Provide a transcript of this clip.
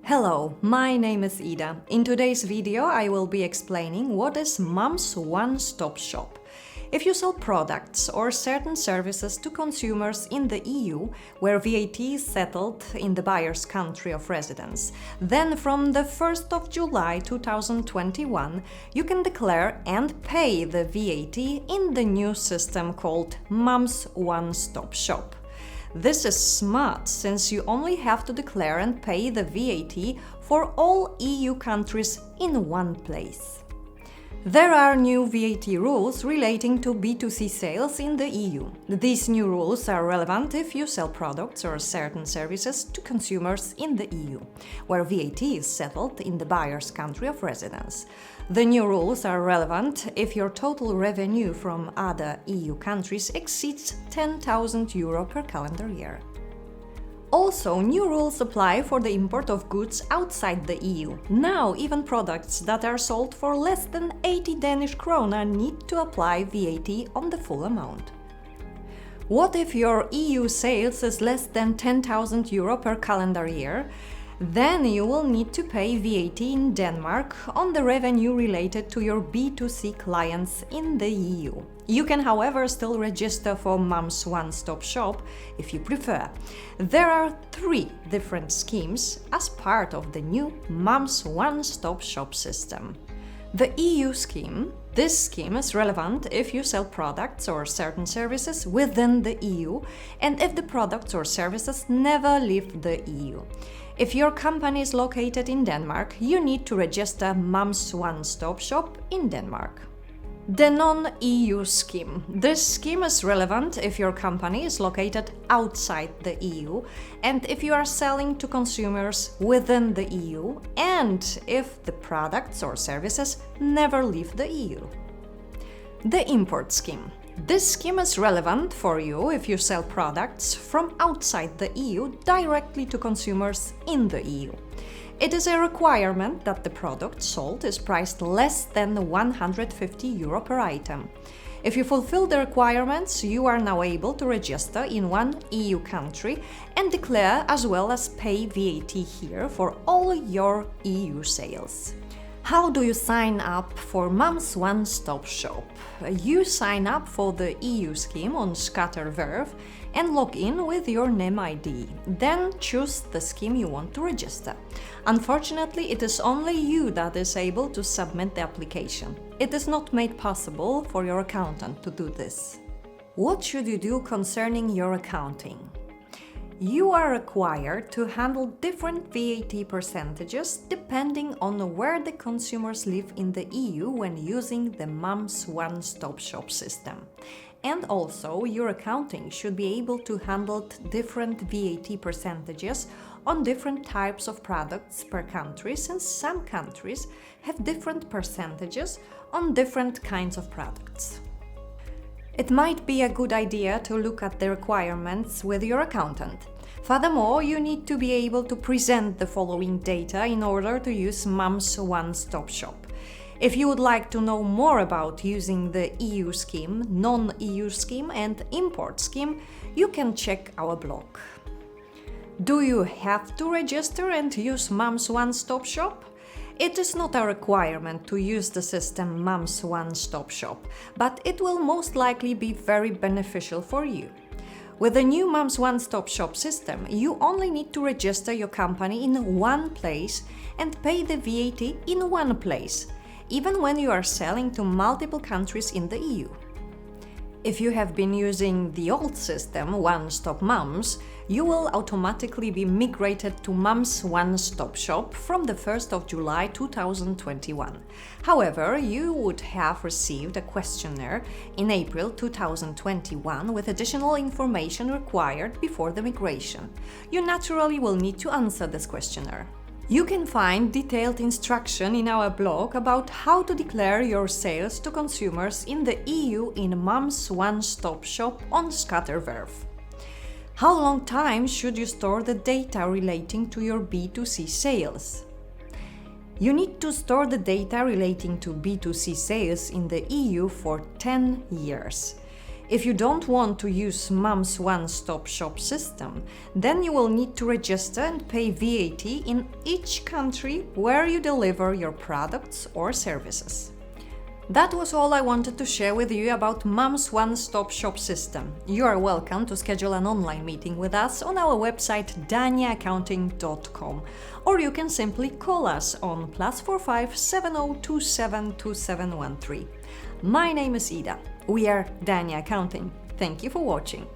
Hello, my name is Ida. In today's video I will be explaining what is Mum's one-stop shop. If you sell products or certain services to consumers in the EU, where VAT is settled in the buyer's country of residence, then from the 1st of July 2021 you can declare and pay the VAT in the new system called Mum's one-stop shop. This is smart, since you only have to declare and pay the VAT for all EU countries in one place. There are new VAT rules relating to B2C sales in the EU. These new rules are relevant if you sell products or certain services to consumers in the EU, where VAT is settled in the buyer's country of residence. The new rules are relevant if your total revenue from other EU countries exceeds €10,000 per calendar year. Also, new rules apply for the import of goods outside the EU. Now, even products that are sold for less than 80 Danish krona need to apply VAT on the full amount. What if your EU sales is less than €10,000 per calendar year? Then you will need to pay VAT in Denmark on the revenue related to your B2C clients in the EU. You can, however, still register for Mum's one-stop shop if you prefer. There are 3 different schemes as part of the new Mum's one-stop shop system. The EU scheme. This scheme is relevant if you sell products or certain services within the EU and if the products or services never leave the EU. If your company is located in Denmark, you need to register Mum's one-stop shop in Denmark. The non-EU scheme. This scheme is relevant if your company is located outside the EU and if you are selling to consumers within the EU and if the products or services never leave the EU. The import scheme. This scheme is relevant for you if you sell products from outside the EU directly to consumers in the EU. It is a requirement that the product sold is priced less than €150 per item. If you fulfill the requirements, you are now able to register in one EU country and declare as well as pay VAT here for all your EU sales. How do you sign up for Mum's one-stop shop? You sign up for the EU scheme on Skatterverv and log in with your NEM ID. Then choose the scheme you want to register. Unfortunately, it is only you that is able to submit the application. It is not made possible for your accountant to do this. What should you do concerning your accounting? You are required to handle different VAT percentages depending on where the consumers live in the EU when using the Mum's one-stop shop system. And also, your accounting should be able to handle different VAT percentages on different types of products per country, since some countries have different percentages on different kinds of products. It might be a good idea to look at the requirements with your accountant. Furthermore, you need to be able to present the following data in order to use Mum's one-stop shop. If you would like to know more about using the EU scheme, non-EU scheme and import scheme, you can check our blog. Do you have to register and use Mum's one-stop shop? It is not a requirement to use the system Mum's one-stop shop, but it will most likely be very beneficial for you. With the new Mum's one-stop shop system, you only need to register your company in one place and pay the VAT in one place, even when you are selling to multiple countries in the EU. If you have been using the old system, One Stop Mums, you will automatically be migrated to Mum's one-stop shop from the 1st of July 2021. However, you would have received a questionnaire in April 2021 with additional information required before the migration. You naturally will need to answer this questionnaire. You can find detailed instruction in our blog about how to declare your sales to consumers in the EU in Mum's one-stop shop on Skatterverv. How long time should you store the data relating to your B2C sales? You need to store the data relating to B2C sales in the EU for 10 years. If you don't want to use Mum's one-stop shop system, then you will need to register and pay VAT in each country where you deliver your products or services. That was all I wanted to share with you about Mum's one-stop shop system. You are welcome to schedule an online meeting with us on our website daniaaccounting.com, or you can simply call us on +45 7027 2713. My name is Ida. We are Dania Accounting. Thank you for watching.